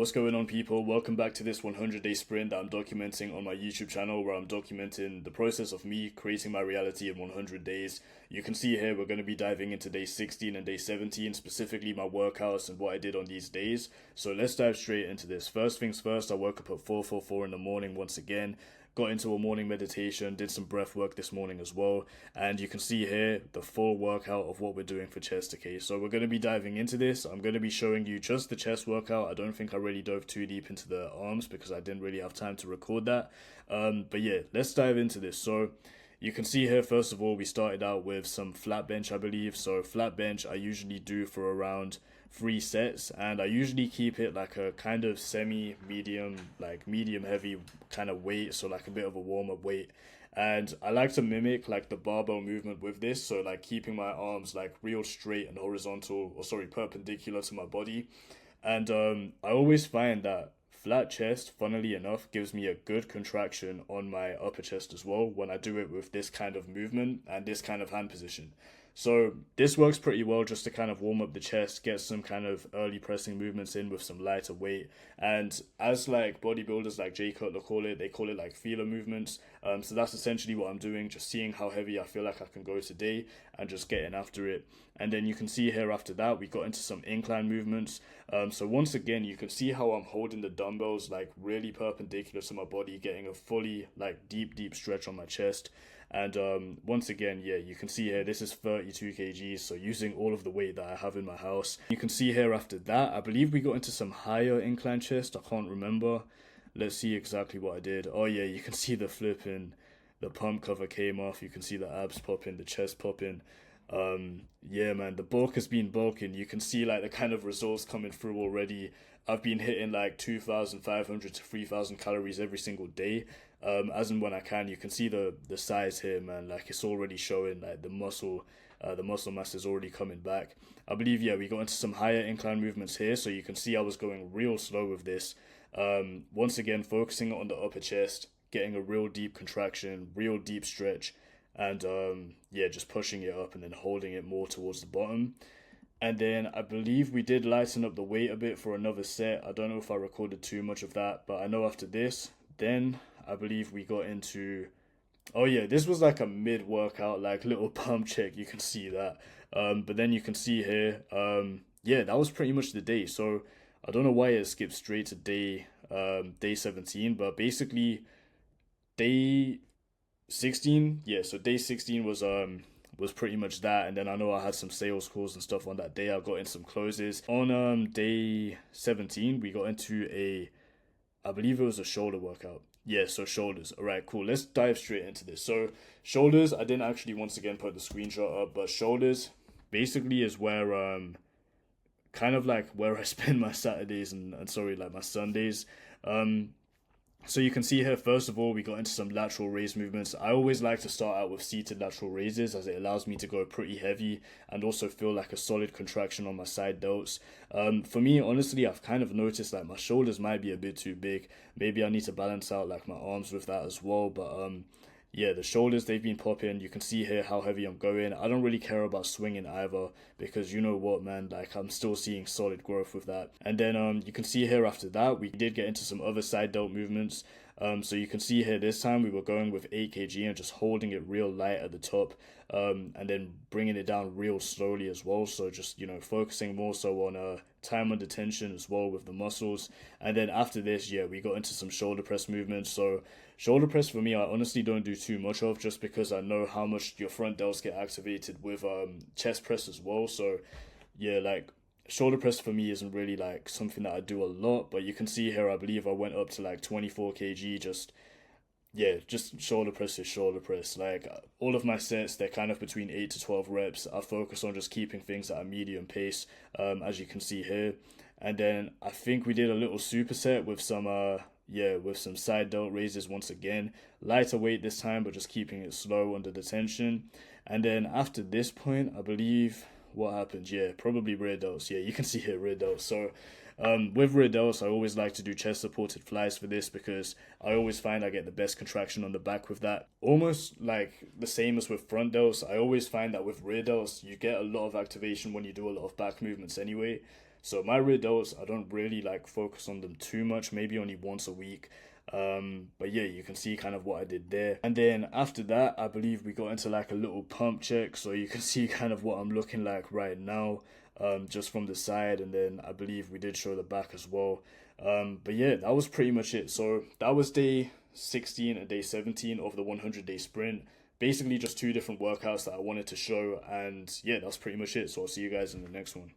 what's going on, people? Welcome back to this 100-day sprint that I'm documenting on my YouTube channel, where I'm documenting the process of me creating my reality in 100 days. You can see here we're going to be diving into day 16 and day 17, specifically my workouts and what I did on these days. So let's dive straight into this. First things first, I woke up at 4:44 in the morning once again. Got into a morning meditation, did some breath work this morning as well, and you can see here the full workout of what we're doing for chest. Okay, so we're going to be diving into this. I'm going to be showing you just the chest workout. I don't think I really dove too deep into the arms because I didn't really have time to record that. But yeah, let's dive into this. So you can see here, first of all, we started out with some flat bench, I believe. So flat bench I usually do for around 3 sets, and I usually keep it like a kind of semi-medium, like medium heavy kind of weight, so like a bit of a warm-up weight. And I like to mimic like the barbell movement with this, so like keeping my arms like real straight and horizontal, or sorry, perpendicular to my body. And I always find that flat chest, funnily enough, gives me a good contraction on my upper chest as well when I do it with this kind of movement and this kind of hand position. So this works pretty well just to kind of warm up the chest, get some kind of early pressing movements in with some lighter weight. And as like bodybuilders like Jay Cutler call it, they call it like feeler movements. So that's essentially what I'm doing, just seeing how heavy I feel like I can go today and just getting after it. And then you can see here after that, we got into some incline movements. So once again, you can see how I'm holding the dumbbells like really perpendicular to my body, getting a fully like deep stretch on my chest. And once again, yeah, you can see here, this is 32 kgs, so using all of the weight that I have in my house. You can see here after that, I believe we got into some higher incline chest, I can't remember. Let's see exactly what I did. Oh yeah, you can see the flipping, the pump cover came off, you can see the abs popping, the chest popping. Yeah, man, the bulk has been bulking. You can see like the kind of results coming through already. I've been hitting like 2,500 to 3,000 calories every single day. As and when I can, you can see the size here, man. Like it's already showing like the muscle mass is already coming back. I believe, yeah, we got into some higher incline movements here, so you can see I was going real slow with this. Once again, focusing on the upper chest, getting a real deep contraction, real deep stretch, and yeah, just pushing it up and then holding it more towards the bottom. And then I believe we did lighten up the weight a bit for another set. I don't know if I recorded too much of that, but I know after this, then I believe we got into, oh yeah, this was like a mid-workout, like little pump check, you can see that. But then you can see here, yeah, that was pretty much the day. So I don't know why it skipped straight to day 17, but basically day 16, yeah, so day 16 was pretty much that. And then I know I had some sales calls and stuff on that day. I got in some closes on day 17. We got into a, I believe it was a shoulder workout. Yeah, so shoulders. All right, cool. Let's dive straight into this. So shoulders, I didn't actually once again put the screenshot up, but shoulders basically is where kind of like where I spend my Saturdays and sorry, like my Sundays. Um so you can see here, first of all, we got into some lateral raise movements. I always like to start out with seated lateral raises as it allows me to go pretty heavy and also feel like a solid contraction on my side delts. For me, honestly, I've kind of noticed like my shoulders might be a bit too big. Maybe I need to balance out like my arms with that as well. But yeah, the shoulders, they've been popping. You can see here how heavy I'm going. I don't really care about swinging either because you know what, man, like I'm still seeing solid growth with that. And then you can see here after that, we did get into some other side delt movements. So you can see here this time we were going with 8 kg and just holding it real light at the top, and then bringing it down real slowly as well. So just, you know, focusing more so on time under tension as well with the muscles. And then after this, yeah, we got into some shoulder press movements. So shoulder press for me, I honestly don't do too much of just because I know how much your front delts get activated with chest press as well. So yeah, like shoulder press for me isn't really like something that I do a lot, but you can see here I believe I went up to like 24 kg. Just yeah, just shoulder press is shoulder press. Like all of my sets, they're kind of between 8 to 12 reps. I focus on just keeping things at a medium pace, as you can see here. And then I think we did a little superset with some yeah, with some side delt raises once again. Lighter weight this time, but just keeping it slow under the tension. And then after this point, I believe what happened, yeah, probably rear delts. Yeah, you can see here rear delts. So with rear delts, I always like to do chest supported flies for this because I always find I get the best contraction on the back with that. Almost like the same as with front delts, I always find that with rear delts, you get a lot of activation when you do a lot of back movements anyway. So my rear delts, I don't really like focus on them too much, maybe only once a week. But yeah, you can see kind of what I did there. And then after that, I believe we got into like a little pump check. So you can see kind of what I'm looking like right now, just from the side. And then I believe we did show the back as well. But yeah, that was pretty much it. So that was day 16 and day 17 of the 100-day sprint. Basically just two different workouts that I wanted to show. And yeah, that's pretty much it. So I'll see you guys in the next one.